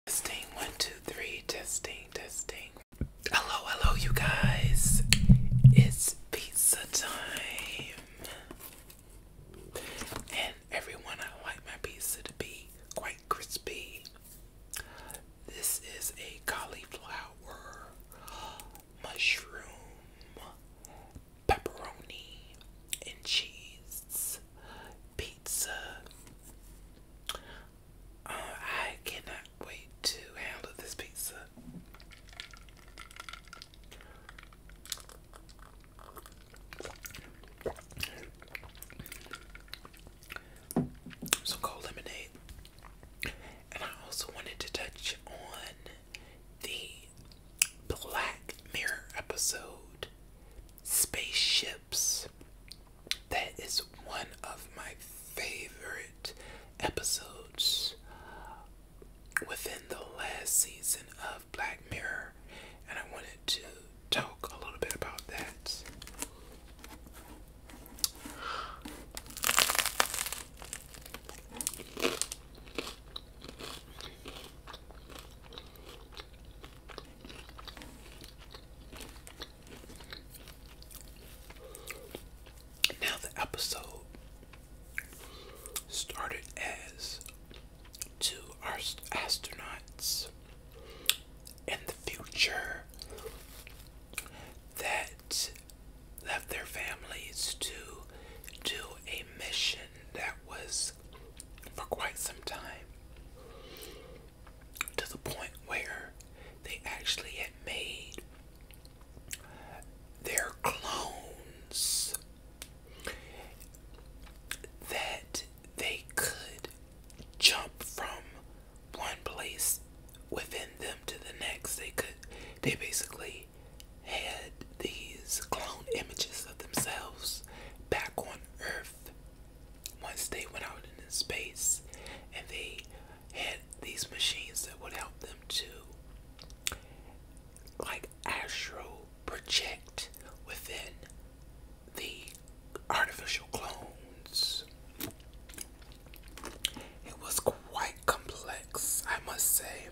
Testing, 1, 2, 3, testing. Hello, you guys. It's pizza time. And everyone, I like my pizza to be quite crispy. This is a cauliflower, mushroom, pepperoni, and cheese pizza. I cannot wait to handle this pizza. Some cold lemonade. And I also wanted to touch on the Black Mirror episode, Spaceships. That is one of my favorite episodes within the last season of Black Mirror, and I wanted to talk a little bit about that. Now, the episode started as two astronauts in the future that left their families to do a mission that was for quite some time, to the point where they actually had made their clones that they could jump from one place within them to the next. They basically had these clone images of themselves back on Earth once they went out into space, and they had these machines that would help them to astral project within the artificial clones. It was quite complex, I must say.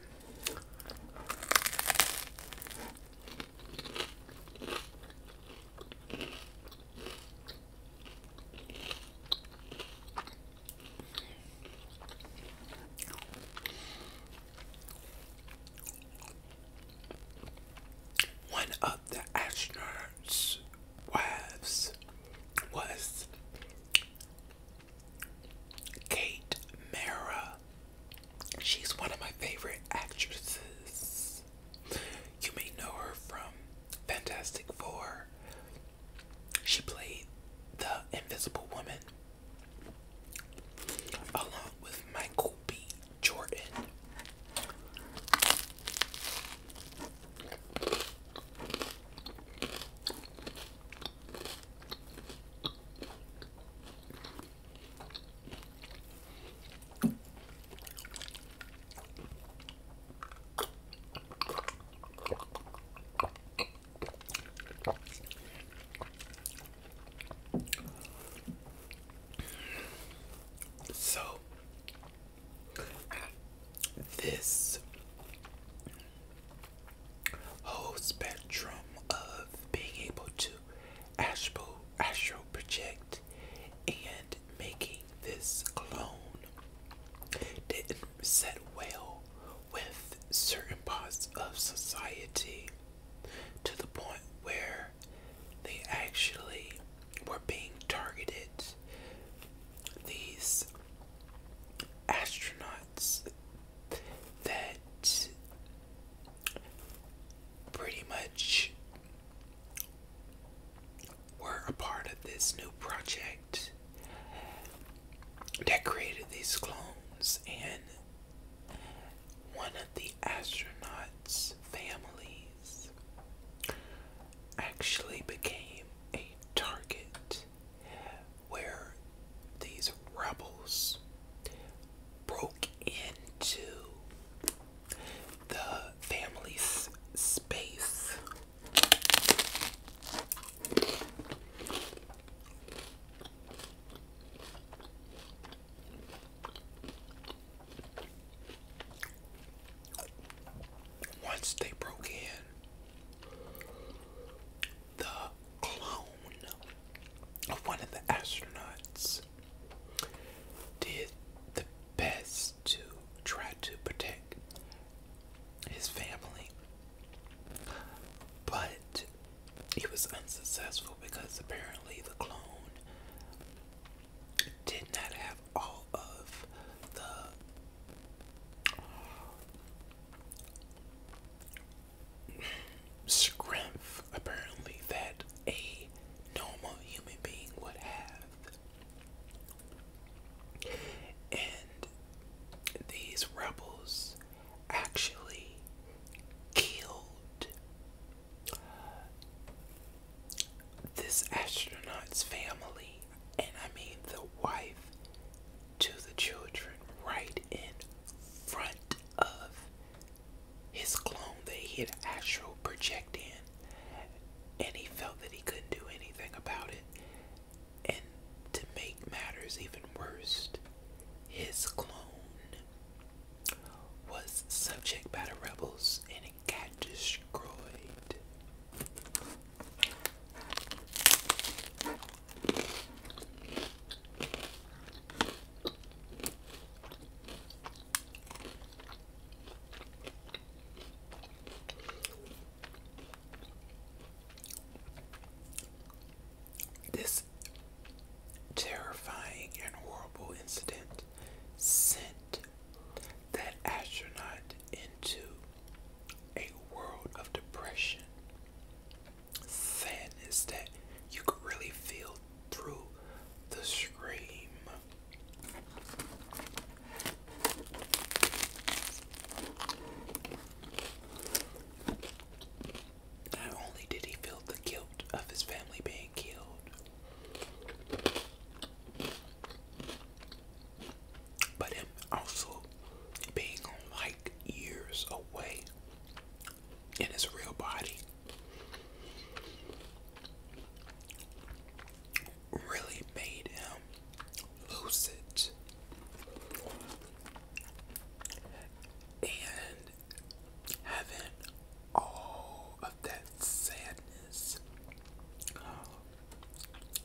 One of the astronauts' wives was Kate Mara. She's one of my favorite actresses. You may know her from Fantastic Four. She played the Invisible Woman along with Michael B. Jordan. So, this whole spectrum of being able to astral project and making this clone didn't set well with certain parts of society, to the point where they actually were being targeted. These astronauts that pretty much were a part of this new project that created these clones, and one of the astronauts' families actually became a target where these rebels broke into the family's space. once they broke in, the clone of one of the astronauts did the best to try to protect his family, but he was unsuccessful because apparently the clone did not have all of the strength, apparently, that a normal human being would have. And these rebels actually killed this astronaut's family, and I mean the wife to the children, right in front of his clone that he had astral project in, and he felt that he couldn't do anything about it. And to make matters even worse, his clone was subject by the rebels and it got destroyed. This terrifying and horrible incident sent that astronaut into a world of depression, sadness that you could really feel through the scream. Not only did he feel the guilt of his family being killed, but him also being like years away in his real body really made him lose it. And having all of that sadness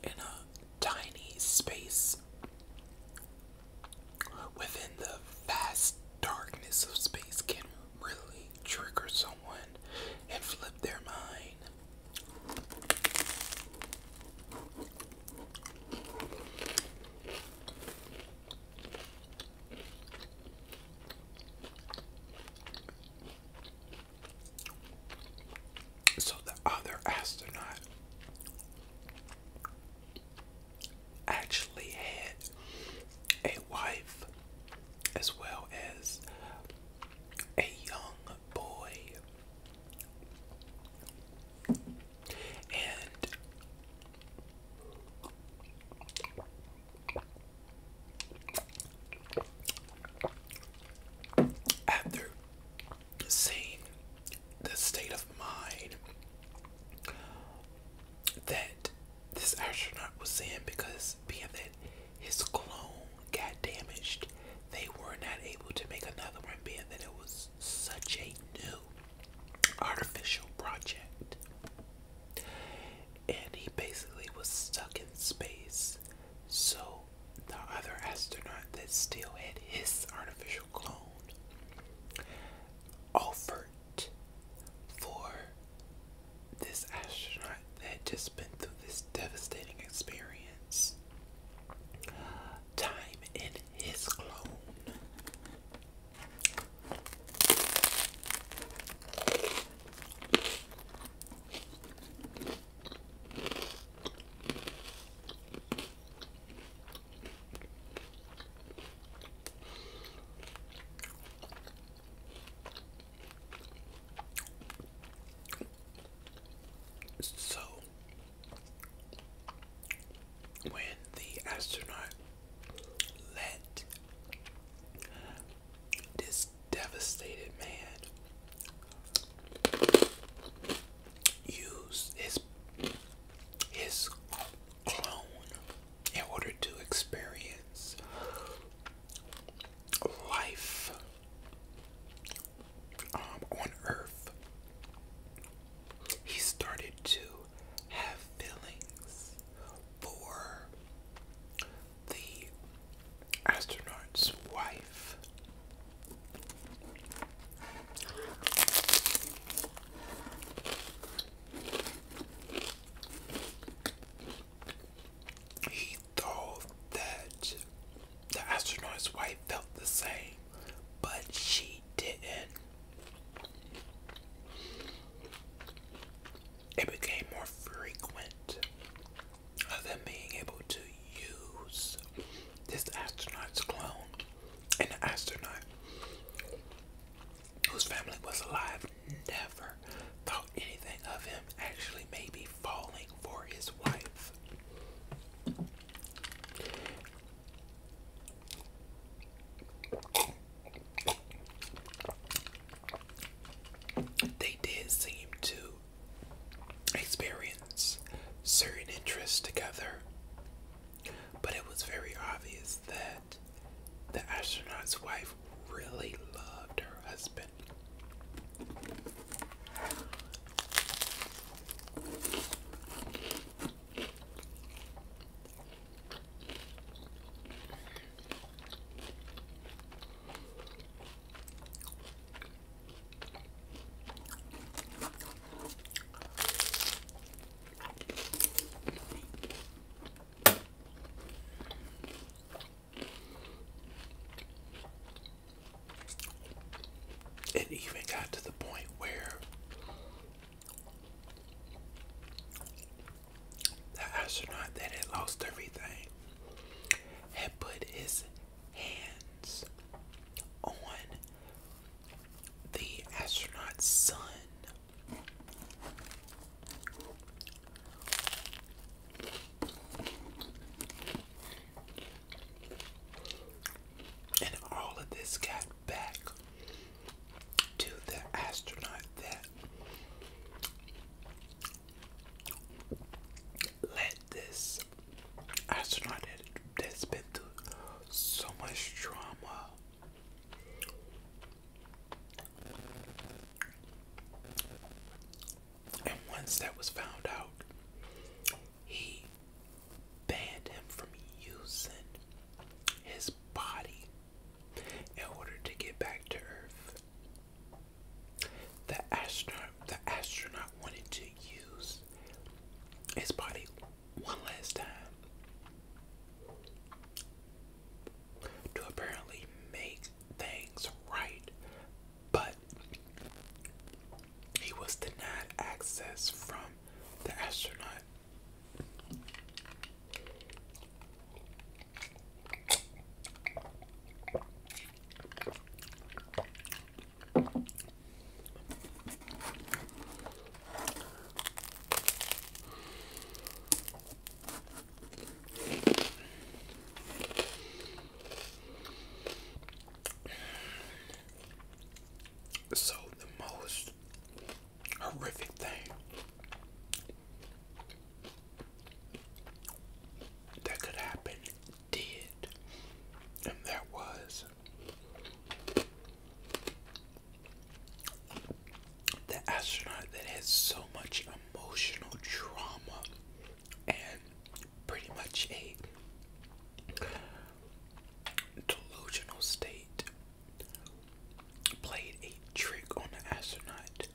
in a tiny space within the vast darkness of space can really trigger someone and flip their it became more frequent of them being able to use this astronaut's clone. And the astronaut, whose family was alive, never thought anything of him actually maybe falling for his wife. They did seem to experience certain interests together, but it was very obvious that the astronaut's wife really loved her husband. It even got to the point where the astronaut that had lost everything had put his hands on the astronaut's son. And all of this got back to the astronaut that let this astronaut that's been through so much trauma. And once that was found out, he banned him from using his body in order to get back to Earth. The astronaut wanted to use his body one last time to apparently make things right, but he was denied access from the astronaut. So the most horrific thing that could happen did, and that was the astronaut that had so much emotional trauma and pretty much a delusional state played a trick on the astronaut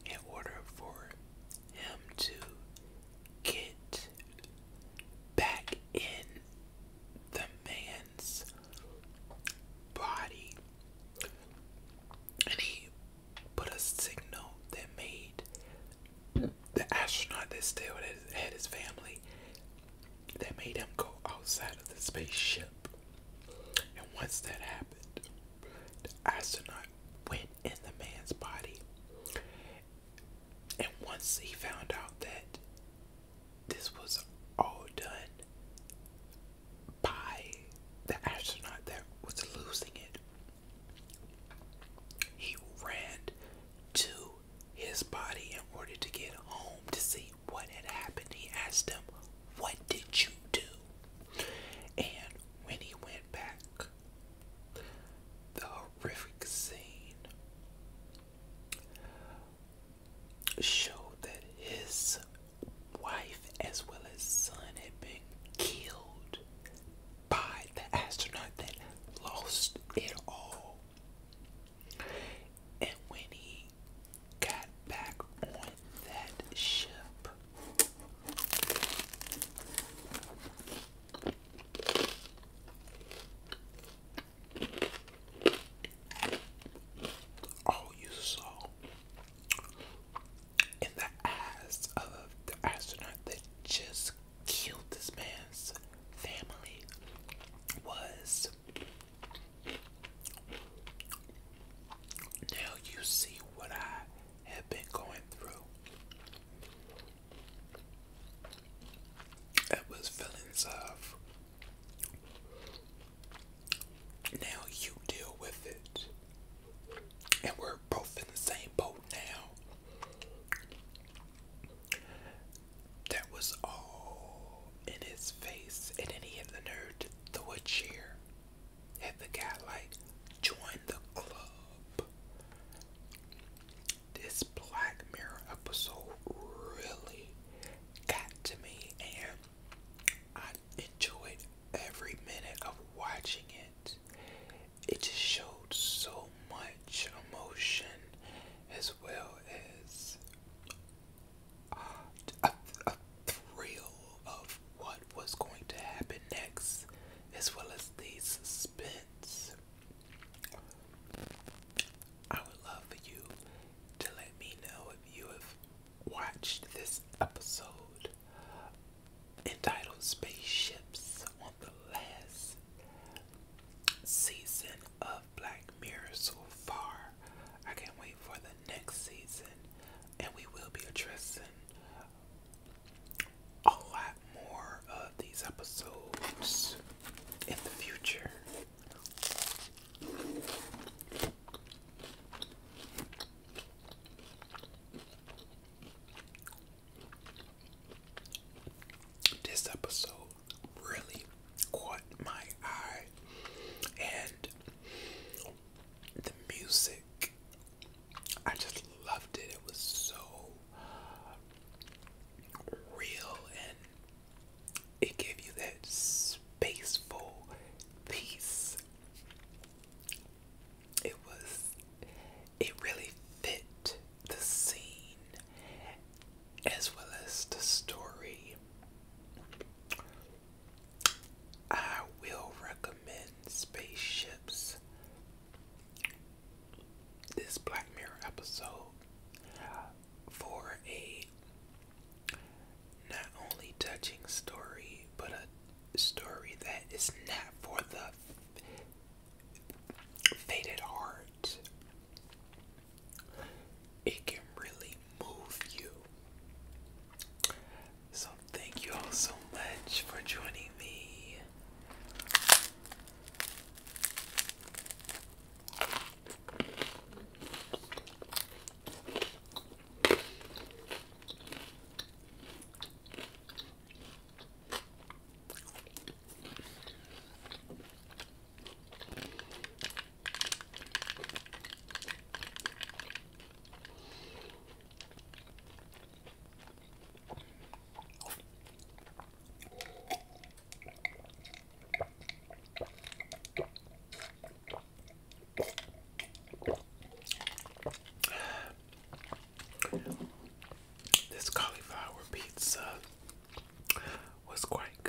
in order for him to get back in the man's body. And he put a signal that made the astronaut that still had his family, that made him go outside of the spaceship. And once that happened, the astronaut went in the man's body. And once he found out that this was all done by the astronaut that was losing it, he ran to his body in order to get home to see what had happened. He asked him, "What did you do?" And when he went back, the horrific scene showed that his wife as well as son had been killed by the astronaut that lost it all. And when he got back on that ship, all you saw in episode really caught my eye, and the music, I just loved it. It was so real, and it gave you that spaceful peace. It really fit the scene as well as the story. I will recommend Spaceships, this Black Mirror episode, for a not only touching story, but a story that is not for the faint heart. It can really move you. So thank you all so much for joining me. This cauliflower pizza was quite